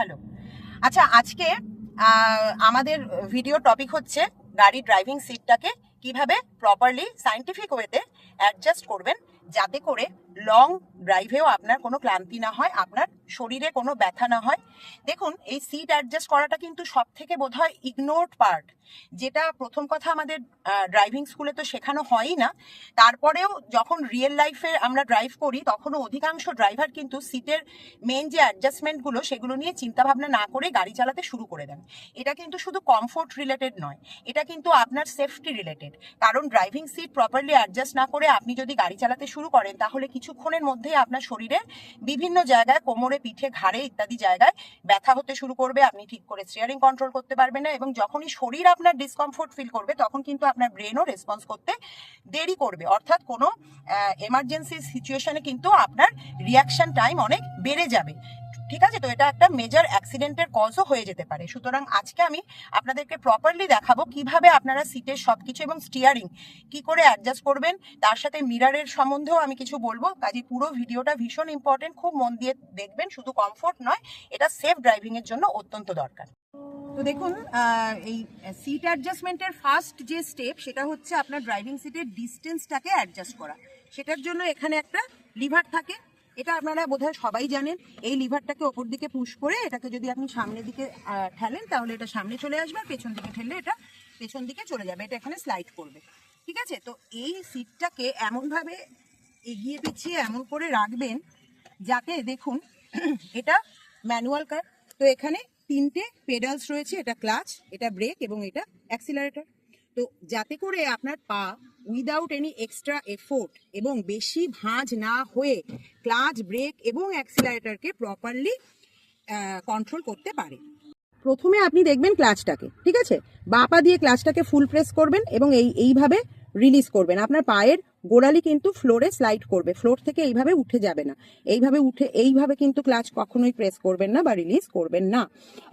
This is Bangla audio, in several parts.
হ্যালো। আচ্ছা, আজকে আমাদের ভিডিও টপিক হচ্ছে গাড়ির ড্রাইভিং সিটটাকে কিভাবে প্রপারলি সায়েন্টিফিক ওয়েতে অ্যাডজাস্ট করবেন, যাতে করে লং ড্রাইভেও আপনার কোনো ক্লান্তি না হয়, আপনার শরীরে কোনো ব্যথা না হয়। দেখুন, এই সিট অ্যাডজাস্ট করাটা কিন্তু সব থেকে বোধহয় ইগনোরড পার্ট, যেটা প্রথম কথা আমাদের ড্রাইভিং স্কুলে তো শেখানো হয়ই না। তারপরেও যখন রিয়েল লাইফে আমরা ড্রাইভ করি, তখনও অধিকাংশ ড্রাইভার কিন্তু সিটের মেন যে অ্যাডজাস্টমেন্টগুলো সেগুলো নিয়ে চিন্তাভাবনা না করে গাড়ি চালাতে শুরু করে দেন। এটা কিন্তু শুধু কমফোর্ট রিলেটেড নয়, এটা কিন্তু আপনার সেফটি রিলেটেড। কারণ ড্রাইভিং সিট প্রপারলি অ্যাডজাস্ট না করে আপনি যদি গাড়ি চালাতে শুরু করেন, তাহলে কিছুক্ষণের মধ্যেই আপনার শরীরের বিভিন্ন জায়গায়, কোমরে, পিঠে, ঘাড়ে ইত্যাদি জায়গায় ব্যথা হতে শুরু করবে। আপনি ঠিক করে স্টিয়ারিং কন্ট্রোল করতে পারবেন না, এবং যখনই শরীর আপনার ডিসকমফোর্ট ফিল করবে, তখন কিন্তু আপনার ব্রেনও রেসপন্স করতে দেরি করবে। অর্থাৎ কোনো এমার্জেন্সি সিচুয়েশনে কিন্তু আপনার রিয়াকশন টাইম অনেক বেড়ে যাবে। ঠিক আছে, তো এটা একটা মেজর অ্যাক্সিডেন্টের কজও হয়ে যেতে পারে। সুতরাং আজকে আমি আপনাদেরকে প্রপারলি দেখাবো কিভাবে আপনারা সিটের সবকিছু এবং স্টিয়ারিং কি করে অ্যাডজাস্ট করবেন। তার সাথে মিররের সম্বন্ধেও আমি কিছু বলবো। কাজে পুরো ভিডিওটা ভীষণ ইম্পর্টেন্ট, খুব মন দিয়ে দেখবেন। শুধু কমফোর্ট নয়, এটা সেফ ড্রাইভিং এর জন্য অত্যন্ত দরকার। তো দেখুন, এই সিট অ্যাডজাস্টমেন্টের ফার্স্ট যে স্টেপ, সেটা হচ্ছে আপনার ড্রাইভিং সিটের ডিস্টেন্সটাকে অ্যাডজাস্ট করা। সেটার জন্য এখানে একটা লিভার থাকে, এটা আপনারা বোধহয় সবাই জানেন। এই লিভারটাকে ওপর দিকে পুশ করে এটাকে যদি আপনি সামনের দিকে ঠেলেন, তাহলে এটা সামনে চলে আসবে, আর পেছন দিকে ঠেললে এটা পেছন দিকে চলে যাবে। এটা এখানে স্লাইড করবে। ঠিক আছে, তো এই সিটটাকে এমনভাবে এগিয়ে পিছিয়ে এমন করে রাখবেন যাতে, দেখুন, এটা ম্যানুয়াল কার, তো এখানে তিনটে পেডালস রয়েছে, এটা ক্লাচ, এটা ব্রেক এবং এটা অ্যাক্সিলারেটর। তো যাতে করে আপনার পা উইদাউট এনি এক্সট্রা এফোর্ট এবং বেশি ভাঁজ না হয়ে ক্লাচ, ব্রেক এবং অ্যাক্সিলারেটরকে প্রপারলি কন্ট্রোল করতে পারে। প্রথমে আপনি দেখবেন ক্লাচটাকে, ঠিক আছে, বাঁ পা দিয়ে ক্লাচটাকে ফুল প্রেস করবেন এবং এইভাবে রিলিজ করবেন। আপনার পায়ের গোড়ালি কিন্তু ফ্লোরে স্লাইড করবে, ফ্লোর থেকে এইভাবে উঠে যাবে না। এইভাবে কিন্তু ক্লাচ কখনোই প্রেস করবেন না বা রিলিজ করবেন না।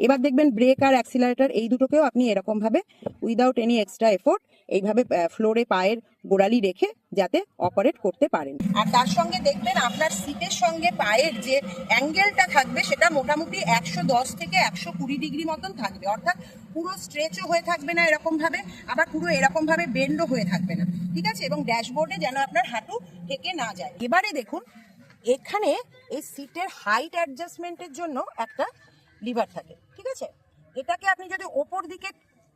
এবার দেখবেন ব্রেক আর অ্যাক্সিলারেটর এই দুটোকেও আপনি এরকম ভাবে উইদাউট এনি এক্সট্রা এফোর্ট এইভাবে ফ্লোরে পায়ের গোড়ালি রেখে যাতে অপারেট করতে পারেন। আর তার সঙ্গে দেখবেন আপনার সিটের সঙ্গে পায়ের যে অ্যাঙ্গেলটা থাকবে, সেটা মোটামুটি 110 থেকে 120 ডিগ্রি মতন থাকবে। অর্থাৎ পুরো স্ট্রেচও হয়ে থাকবে না এরকম ভাবে, আবার পুরো এরকম ভাবে বেন্ডও হয়ে থাকবে না। ঠিক আছে, এবং ড্যাশবোর্ডে যেন আপনার হাঁটু থেকে না যায়। এবারে দেখুন, এখানে এই সিটের হাইট অ্যাডজাস্টমেন্টের জন্য একটা লিভার থাকে। ঠিক আছে, এটাকে আপনি যদি ওপর দিকে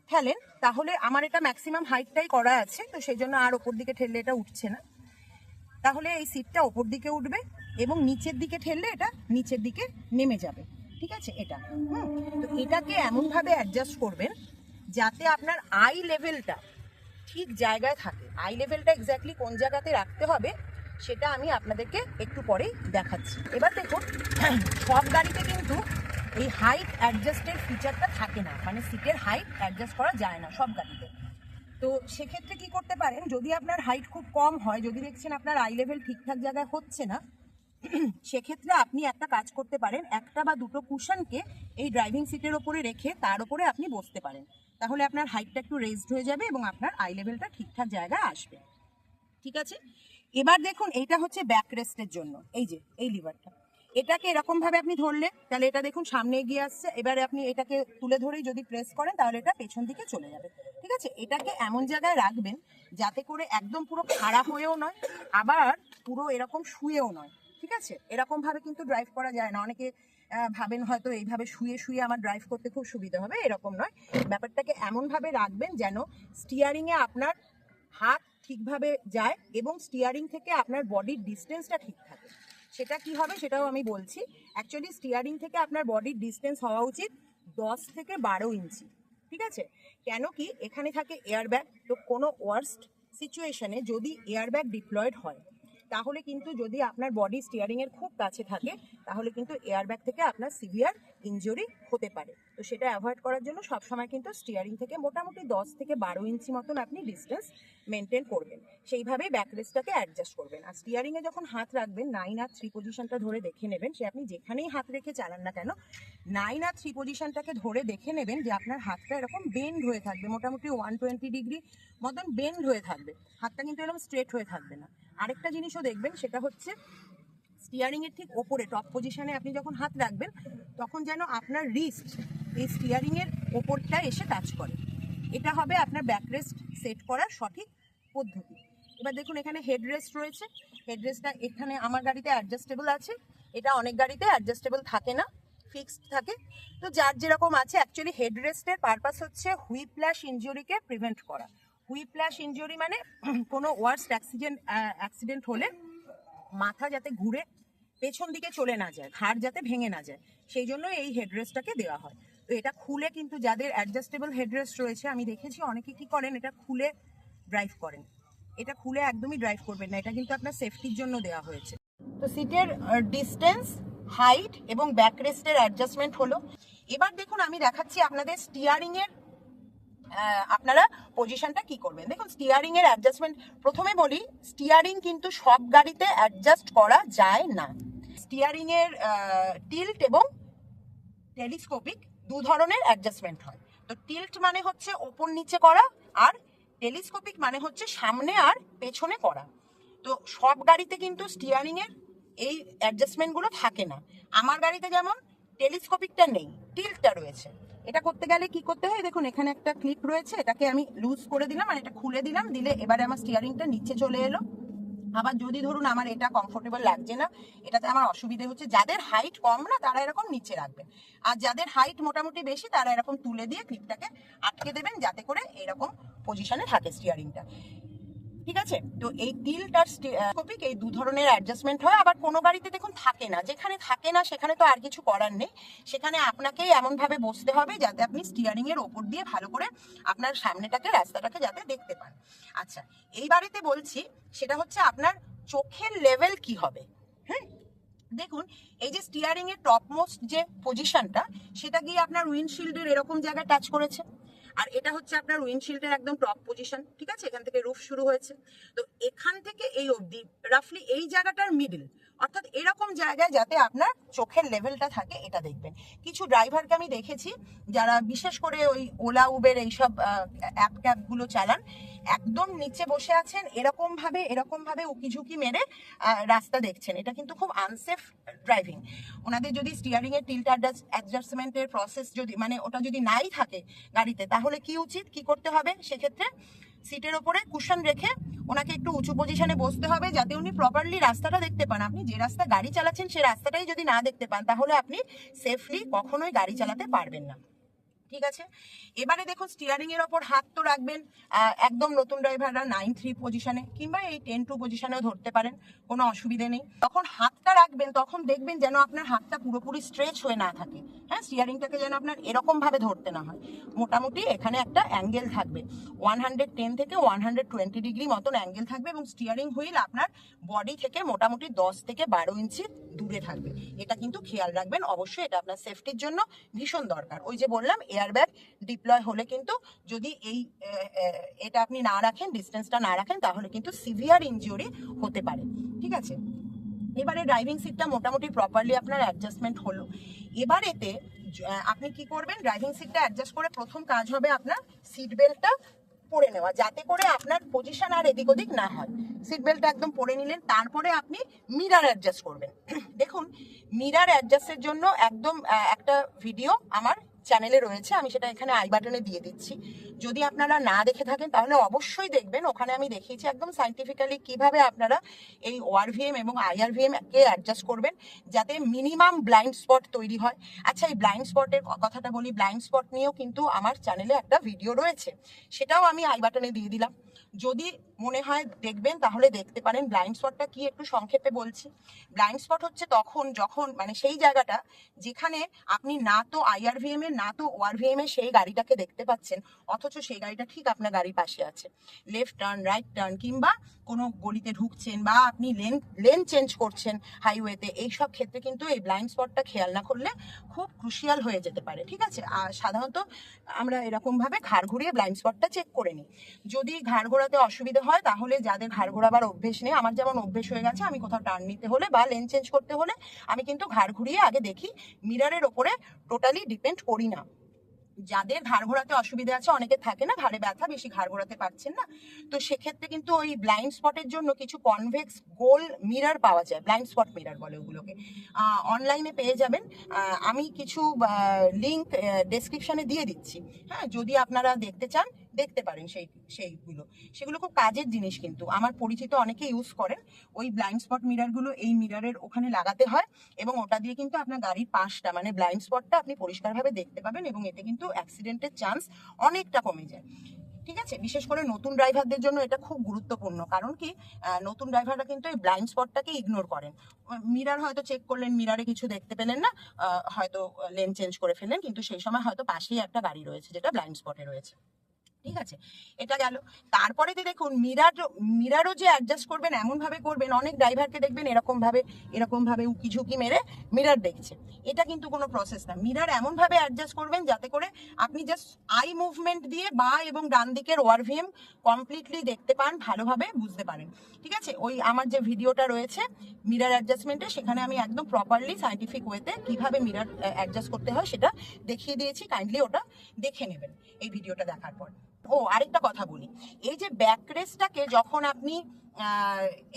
ঠেলেন, তাহলে আমার এটা ম্যাক্সিমাম হাইটটাই করা আছে, তো সেই জন্য আর ওপর দিকে ঠেললে এটা উঠছে না। তাহলে এই সিটটা ওপর দিকে উঠবে এবং নিচের দিকে ঠেললে এটা নিচের দিকে নেমে যাবে। ঠিক আছে, এটা তো এটাকে এমনভাবে অ্যাডজাস্ট করবেন যাতে আপনার আই লেভেলটা ঠিক জায়গায় থাকে। আই লেভেলটা এক্স্যাক্টলি কোন জায়গাতে রাখতে হবে সেটা আমি আপনাদেরকে একটু পরেই দেখাচ্ছি। এবার দেখুন, সব গাড়িতে কিন্তু এই হাইট অ্যাডজাস্টের ফিচারটা থাকে না, মানে সিটের হাইট অ্যাডজাস্ট করা যায় না সব গাড়িতে। তো সেক্ষেত্রে কি করতে পারেন, যদি আপনার হাইট খুব কম হয়, যদি দেখছেন আপনার আই লেভেল ঠিকঠাক জায়গায় হচ্ছে না, সেক্ষেত্রে আপনি একটা কাজ করতে পারেন, একটা বা দুটো কুশনকে এই ড্রাইভিং সিটের ওপরে রেখে তার উপরে আপনি বসতে পারেন। তাহলে আপনার হাইটটা একটু রেজড হয়ে যাবে এবং আপনার আই লেভেলটা ঠিকঠাক জায়গায় আসবে। ঠিক আছে, এবার দেখুন, এইটা হচ্ছে ব্যাক রেস্টের জন্য। এই যে এই লিভারটা, এটাকে এরকম ভাবে আপনি ধরলে, তাহলে এটা দেখুন সামনে এগিয়ে আসছে। এবারে আপনি এটাকে তুলে ধরেই যদি প্রেস করেন, তাহলে এটা পেছন দিকে চলে যাবে। ঠিক আছে, এটাকে এমন জায়গায় রাখবেন যাতে করে একদম পুরো খাড়া হয়েও নয়, আবার পুরো এরকম শুয়েও নয়। ঠিক আছে, এরকম ভাবে কিন্তু ড্রাইভ করা যায় না। অনেকে ভাবেন হয়তো এইভাবে শুয়ে শুয়ে আমার ড্রাইভ করতে খুব সুবিধা হবে, এরকম নয়। ব্যাপারটাকে এমন ভাবে রাখবেন যেন স্টিয়ারিং এ আপনার হাত ঠিকভাবে যায় এবং স্টিয়ারিং থেকে আপনার বডির ডিস্টেন্সটা ঠিক থাকে। সেটা কি হবে সেটাও আমি বলছি। অ্যাকচুয়ালি স্টিয়ারিং থেকে আপনার বডির ডিস্টেন্স হওয়া উচিত 10 থেকে 12 ইঞ্চি। ঠিক আছে, কেন কি এখানে থাকে এয়ারব্যাগ। তো কোনো ওয়ার্স্ট সিচুয়েশনে যদি এয়ারব্যাগ ডিপ্লয়েড হয়, তাহলে কিন্তু যদি আপনার বডি স্টিয়ারিং এর খুব কাছে থাকে, তাহলে কিন্তু এয়ারব্যাগ থেকে আপনার সিভিয়ার ইনজুরি হতে পারে। তো সেটা অ্যাভয়েড করার জন্য সবসময় কিন্তু স্টিয়ারিং থেকে মোটামুটি 10 থেকে 12 ইঞ্চি মতন আপনি ডিস্টেন্স মেনটেন করবেন। সেইভাবেই ব্যাকরেস্টটাকে অ্যাডজাস্ট করবেন। আর স্টিয়ারিংয়ে যখন হাত রাখবেন, 9 আর 3 পজিশনটা ধরে দেখে নেবেন, সে আপনি যেখানেই হাত রেখে চালান না কেন, 9 আর 3 পজিশনটাকে ধরে দেখে নেবেন যে আপনার হাতটা এরকম বেন্ড হয়ে থাকবে, মোটামুটি 120 ডিগ্রি মতন বেন্ড হয়ে থাকবে। হাতটা কিন্তু এরকম স্ট্রেট হয়ে থাকবে না। আরেকটা জিনিসও দেখবেন, সেটা হচ্ছে স্টিয়ারিং এর ঠিক ওপরে টপ পজিশনে আপনি যখন হাত রাখবেন তখন যেন আপনার রিস্ট এই স্টিয়ারিং এর ওপরটা এসে টাচ করে। এটা হবে আপনার ব্যাকরেস্ট সেট করার সঠিক পদ্ধতি। এবার দেখুন এখানে হেডরেস্ট রয়েছে, হেডরেস্টটা এখানে আমার গাড়িতে অ্যাডজাস্টেবল আছে, এটা অনেক গাড়িতে অ্যাডজাস্টেবল থাকে না, ফিক্সড থাকে। তো যার যেরকম আছে, অ্যাকচুয়ালি হেডরেস্টের পারপাস হচ্ছে হুইপ্ল্যাশ ইনজুরিকে প্রিভেন্ট করা। হুইপ্ল্যাশ ইনজুরি মানে কোনো ওয়ার্স্ট অ্যাক্সিডেন্ট হলে মাথা যাতে ঘুরে পেছন দিকে চলে না যায়, ঘাড় যাতে ভেঙে না যায়, সেই জন্য এই হেডরেস্টটাকে দেওয়া হয়। তো এটা খুলে কিন্তু যাদের অ্যাডজাস্টেবল হেডরেস্ট রয়েছে, আমি দেখেছি অনেকে কি করেন, এটা খুলে ড্রাইভ করেন। এটা খুলে একদমই ড্রাইভ করবেন না, এটা কিন্তু আপনার সেফটির জন্য দেওয়া হয়েছে। তো সিটের ডিস্টেন্স, হাইট এবং ব্যাকরেস্টের অ্যাডজাস্টমেন্ট হলো। এবার দেখুন আমি দেখাচ্ছি আপনাদের স্টিয়ারিং এর আপনারা পজিশনটা কি করবেন। দেখুন স্টিয়ারিং এর অ্যাডজাস্টমেন্ট, প্রথমে বলি স্টিয়ারিং কিন্তু সব গাড়িতে অ্যাডজাস্ট করা যায় না। স্টিয়ারিং এর টিল্ট এবং টেলিস্কোপিক দু ধরনের অ্যাডজাস্টমেন্ট হয়। তো টিল্ট মানে হচ্ছে ওপর নিচে করা, আর টেলিস্কোপিক মানে হচ্ছে সামনে আর পেছনে করা। তো সব গাড়িতে কিন্তু স্টিয়ারিং এর এই অ্যাডজাস্টমেন্টগুলো থাকে না। আমার গাড়িতে যেমন টেলিস্কোপিকটা নেই, টিল্টটা রয়েছে। এটা করতে গেলে কি করতে হয়, দেখুন এখানে একটা ক্লিপ রয়েছে, এটাকে আমি লুজ করে দিলাম আর এটা খুলে দিলাম, দিলে এবারে আমার স্টিয়ারিংটা নিচে চলে এলো। আবার যদি ধরুন আমার এটা কমফোর্টেবল লাগছে না, এটাতে আমার অসুবিধে হচ্ছে, যাদের হাইট কম না তারা এরকম নিচে রাখবেন, আর যাদের হাইট মোটামুটি বেশি তারা এরকম তুলে দিয়ে ক্লিপটাকে আটকে দেবেন, যাতে করে এরকম পজিশনে থাকে স্টিয়ারিংটা। ঠিক আছে, তো এই টিল্ট আর স্কোপিক এই দু ধরনের অ্যাডজাস্টমেন্ট হয়। আবার কোনো গাড়িতে দেখুন থাকে না, যেখানে থাকে না সেখানে তো আর কিছু করার নেই, সেখানে আপনাকেই এমন ভাবে বসতে হবে যাতে আপনি স্টিয়ারিং এর ওপর দিয়ে ভালো করে আপনার সামনেটাকে, রাস্তাটাকে যাতে দেখতে পান। আচ্ছা, এইবারেতে বলছি সেটা হচ্ছে আপনার চোখের লেভেল কি হবে। হ্যাঁ, দেখুন এই যে স্টিয়ারিং এর টপ মোস্ট যে পজিশনটা, সেটা গিয়ে আপনার উইন্ডশিল্ডের এরকম জায়গায় টাচ করেছে, আর এটা হচ্ছে আপনার উইন্ডশিল্ডের একদম টপ পজিশন। ঠিক আছে, এখান থেকে রুফ শুরু হয়েছে, তো এখান থেকে এই অবধি রাফলি এই জায়গাটার মিডল, অর্থাৎ এরকম জায়গায় যাতে আপনার চোখের লেভেলটা থাকে, এটা দেখবেন। কিছু ড্রাইভারকে আমি দেখেছি যারা বিশেষ করে ওই ওলা উবের এইসব অ্যাপ ক্যাবগুলো চালান, একদম নিচে বসে আছেন, এরকম ভাবে উকি ঝুঁকি মেরে রাস্তা দেখছেন। এটা কিন্তু খুব আনসেফ ড্রাইভিং। ওনাদের যদি স্টিয়ারিং এর টিল্ট অ্যাডজাস্টমেন্টের প্রসেস যদি মানে ওটা যদি নাই থাকে গাড়িতে, তাহলে কি উচিত, কি করতে হবে, সেক্ষেত্রে সিটের ওপরে কুশন রেখে ওনাকে একটু উঁচু পজিশনে বসতে হবে, যাতে উনি প্রপারলি রাস্তাটা দেখতে পান। আপনি যে রাস্তা গাড়ি চালাচ্ছেন সেই রাস্তাটাই যদি না দেখতে পান, তাহলে আপনি সেফলি কখনোই গাড়ি চালাতে পারবেন না। ঠিক আছে, এবারে দেখুন স্টিয়ারিং এর ওপর হাত তো রাখবেন, একদম নতুন ড্রাইভাররা 9-3 পজিশনে কিংবা এই 10-2 পজিশনেও ধরতে পারেন, কোনো অসুবিধে নেই। তখন হাতটা রাখবেন, তখন দেখবেন যেন আপনার হাতটা পুরোপুরি স্ট্রেচ হয়ে না থাকে। হ্যাঁ, স্টিয়ারিংটাকে যেন আপনার এরকম ভাবে ধরতে না হয়। মোটামুটি এখানে একটা অ্যাঙ্গেল থাকবে, 110 থেকে 120 ডিগ্রি মতন অ্যাঙ্গেল থাকবে, এবং স্টিয়ারিং হুইল আপনার বডি থেকে মোটামুটি 10 থেকে 12 ইঞ্চি দূরে থাকবে। এটা কিন্তু খেয়াল রাখবেন অবশ্যই, এটা আপনার সেফটির জন্য ভীষণ দরকার। ওই যে বললাম এয়ারব্যাগ ডিপ্লয় হলে কিন্তু যদি এটা আপনি না রাখেন, ডিস্টেন্সটা না রাখেন, তাহলে কিন্তু সিভিয়ার ইনজুরি হতে পারে। ঠিক আছে, এবারে ড্রাইভিং সিটটা মোটামুটি প্রপারলি আপনার অ্যাডজাস্টমেন্ট হলো। এবার এতে আপনি কি করবেন, ড্রাইভিং সিটটা অ্যাডজাস্ট করে প্রথম কাজ হবে আপনার সিট বেল্টটা পরে নেওয়া, যাতে করে আপনার পজিশন আর এদিক ওদিক না হয়। সিট বেল্টটা একদম পরে নিলেন, তারপরে আপনি মিরার অ্যাডজাস্ট করবেন। দেখুন মিরার অ্যাডজাস্টের জন্য একদম একটা ভিডিও আমার চ্যানেলে রয়েছে, আমি সেটা এখানে আই বাটনে দিয়ে দিচ্ছি। যদি আপনারা না দেখে থাকেন তাহলে অবশ্যই দেখবেন, ওখানে আমি দেখিয়েছি একদম সাইন্টিফিক্যালি কিভাবে আপনারা এই ওআরভিএম এবং আইআরভিএম কে অ্যাডজাস্ট করবেন যাতে মিনিমাম ব্লাইন্ড স্পট তৈরি হয়। আচ্ছা, এই ব্লাইন্ড স্পটের কথাটা বলি, ব্লাইন্ড স্পট নিয়েও কিন্তু আমার চ্যানেলে একটা ভিডিও রয়েছে, সেটাও আমি আই বাটনে দিয়ে দিলাম। যদি মনে হয় দেখবেন তাহলে দেখতে পারেন। ব্লাইন্ড স্পটটা কি একটু সংক্ষেপে বলছি। ব্লাইন্ড স্পট হচ্ছে তখন যখন মানে সেই জায়গাটা যেখানে আপনি না তো আইআরভিএম এর না তো ওআরভিএম এর সেই গাড়িটাকে দেখতে পাচ্ছেন, অথচ সেই গাড়িটা ঠিক আপনার গাড়ির পাশে আছে। লেফট টার্ন, রাইট টার্ন কিংবা কোনো গলিতে ঢুকছেন বা আপনি লেন চেঞ্জ করছেন হাইওয়েতে, এইসব ক্ষেত্রে কিন্তু এই ব্লাইন্ড স্পটটা খেয়াল না করলে খুব ক্রুশিয়াল হয়ে যেতে পারে। ঠিক আছে, আর সাধারণত আমরা এরকম ভাবে ঘাড় ঘুরিয়ে ব্লাইন্ড স্পটটা চেক করে নিই। যদি ঘাড় ঘোরাতে অসুবিধা হয়, তাহলে যাদের ঘাড় ঘোরাবার অভ্যেস নেই, আমার যেমন অভ্যেস হয়ে গেছে, আমি কোথাও টার্ন নিতে হলে বা লেন চেঞ্জ করতে হলে আমি কিন্তু ঘাড় ঘুরিয়ে আগে দেখি, মিররের ওপরে টোটালি ডিপেন্ড করি না। যাদের ঘাড় ঘোরাতে অসুবিধা আছে, অনেকে থাকে না ঘাড়ে ব্যথা, বেশি ঘাড় ঘোরাতে পারছেন না, তো সেক্ষেত্রে কিন্তু ওই ব্লাইন্ড স্পটের জন্য কিছু কনভেক্স গোল মিরর পাওয়া যায়, ব্লাইন্ড স্পট মিরর বলে ওগুলোকে, অনলাইনে পেয়ে যাবেন। আমি কিছু লিঙ্ক ডেসক্রিপশনে দিয়ে দিচ্ছি, হ্যাঁ, যদি আপনারা দেখতে চান দেখতে পারেন। সেগুলো খুব কাজের জিনিস, কিন্তু আমার পরিচিত অনেকে ইউজ করেন। ওই ব্লাইন্ড স্পট মিররগুলো এই মিররের ওখানে লাগাতে হয়, এবং ওটা দিয়ে কিন্তু আপনার গাড়ির পাশটা মানে ব্লাইন্ড স্পটটা আপনি পরিষ্কারভাবে দেখতে পাবেন, এবং এতে কিন্তু অ্যাক্সিডেন্টের চান্স অনেকটা কমে যায়। ঠিক আছে, বিশেষ করে নতুন ড্রাইভারদের জন্য এটা খুব গুরুত্বপূর্ণ, কারণ কি নতুন ড্রাইভাররা কিন্তু এই ব্লাইন্ড স্পটটাকে ইগনোর করেন। মিরর হয়তো চেক করলেন, মিররে কিছু দেখতে পেলেন না, হয়তো লেন চেঞ্জ করে ফেললেন, কিন্তু সেই সময় হয়তো পাশেই একটা গাড়ি রয়েছে যেটা ব্লাইন্ড স্পটে রয়েছে। ঠিক আছে, এটা গেল। তারপরে দেখুন মিরারও যে অ্যাডজাস্ট করবেন এমন ভাবে করবেন, অনেক ড্রাইভারকে দেখবেন এরকম ভাবে উকি ঝুঁকি মেরে মিরার দেখছে, এটা কিন্তু কোনো প্রসেস না। মিরার এমন ভাবে অ্যাডজাস্ট করবেন যাতে করে আপনি জাস্ট আই মুভমেন্ট দিয়ে বা এবং ডান দিকের ওয়ারভিএম কমপ্লিটলি দেখতে পান, ভালোভাবে বুঝতে পারেন। ঠিক আছে, ওই আমার যে ভিডিওটা রয়েছে মিরার অ্যাডজাস্টমেন্টে, সেখানে আমি একদম প্রপারলি সাইন্টিফিক ওয়েতে কিভাবে মিরার অ্যাডজাস্ট করতে হয় সেটা দেখিয়ে দিয়েছি, কাইন্ডলি ওটা দেখে নেবেন এই ভিডিওটা দেখার পর। ও আরেকটা কথা বলি, এই যে ব্যাক রেস্টটাকে যখন আপনি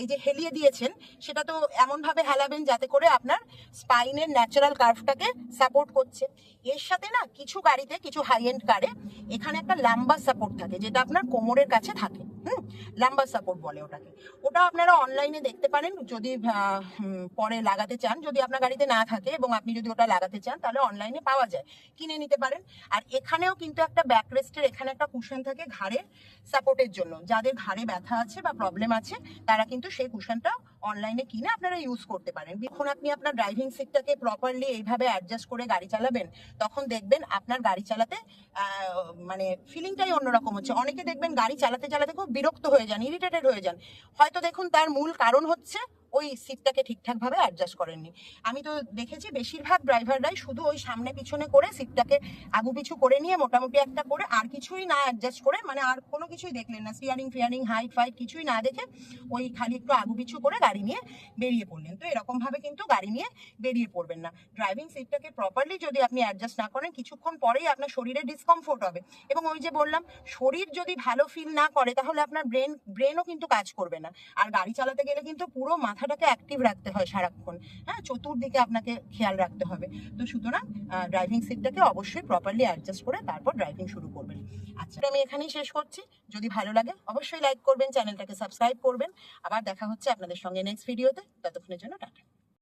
এই যে হেলিয়ে দিয়েছেন, সেটা তো এমন ভাবে হেলাবেন যাতে করে আপনার স্পাইনের ন্যাচারাল কার্ভটাকে সাপোর্ট করছে। এর সাথে না কিছু গাড়িতে, কিছু হাই এন্ড কারে এখানে একটা লাম্বা সাপোর্ট থাকে, যেটা আপনার কোমরের কাছে থাকে, লাম্বা সাপোর্ট বলে ওটাকে। ওটা আপনারা অনলাইনে দেখতে পারেন যদি পরে লাগাতে চান, যদি আপনার গাড়িতে না থাকে এবং আপনি যদি ওটা লাগাতে চান তাহলে অনলাইনে পাওয়া যায়, কিনে নিতে পারেন। আর এখানেও কিন্তু একটা ব্যাকরেস্টের এখানে একটা কুশন থাকে ঘাড়ের সাপোর্টের জন্য, যাদের ঘাড়ে ব্যথা আছে বা প্রবলেম আছে তারা কিন্তু সেই কুশনটা অনলাইনে কিনে আপনারা ইউজ করতে পারেন। যখন আপনি আপনার ড্রাইভিং সিটটাকে প্রপারলি এইভাবে অ্যাডজাস্ট করে গাড়ি চালাবেন, তখন দেখবেন আপনার গাড়ি চালাতে মানে ফিলিংটাই অন্যরকম হচ্ছে। অনেকে দেখবেন গাড়ি চালাতে চালাতে খুব বিরক্ত হয়ে যান, ইরিটেটেড হয়ে যান, হয়তো দেখুন তার মূল কারণ হচ্ছে ওই সিটটাকে ঠিকঠাক ভাবে অ্যাডজাস্ট করেননি। আমি তো দেখেছি বেশিরভাগ ড্রাইভাররাই শুধু ওই সামনে পিছনে করে সিটটাকে আগু পিছু করে নিয়ে মোটামুটি একটা করে, আর কিছুই না অ্যাডজাস্ট করে, মানে আর কোনো কিছুই দেখলেন না, স্টিয়ারিং ফিয়ারিং হাইট ফাইট কিছুই না দেখে ওই খালি একটু আগু পিছু করে গাড়ি নিয়ে বেরিয়ে পড়লেন। তো এরকম ভাবে কিন্তু গাড়ি নিয়ে বেরিয়ে পড়বেন না। ড্রাইভিং সিটটাকে প্রপারলি যদি আপনি অ্যাডজাস্ট না করেন, কিছুক্ষণ পরেই আপনার শরীরে ডিসকমফোর্ট হবে, এবং ওই যে বললাম শরীর যদি ভালো ফিল না করে তাহলে আপনার ব্রেনও কিন্তু কাজ করবে না। আর গাড়ি চালাতে গেলে কিন্তু পুরো মাথাটাকে অ্যাক্টিভ রাখতে হয় সারাক্ষণ, হ্যাঁ, চতুর্দিকে আপনাকে খেয়াল রাখতে হবে। তো সুতরাং ড্রাইভিং সিটটাকে অবশ্যই প্রপারলি অ্যাডজাস্ট করে তারপর ড্রাইভিং শুরু করবেন। আচ্ছা, আমি এখানেই শেষ করছি। যদি ভালো লাগে অবশ্যই লাইক করবেন, চ্যানেলটাকে সাবস্ক্রাইব করবেন। আবার দেখা হচ্ছে আপনাদের সঙ্গে নেক্সট ভিডিওতে, ততক্ষণের জন্য টাটা।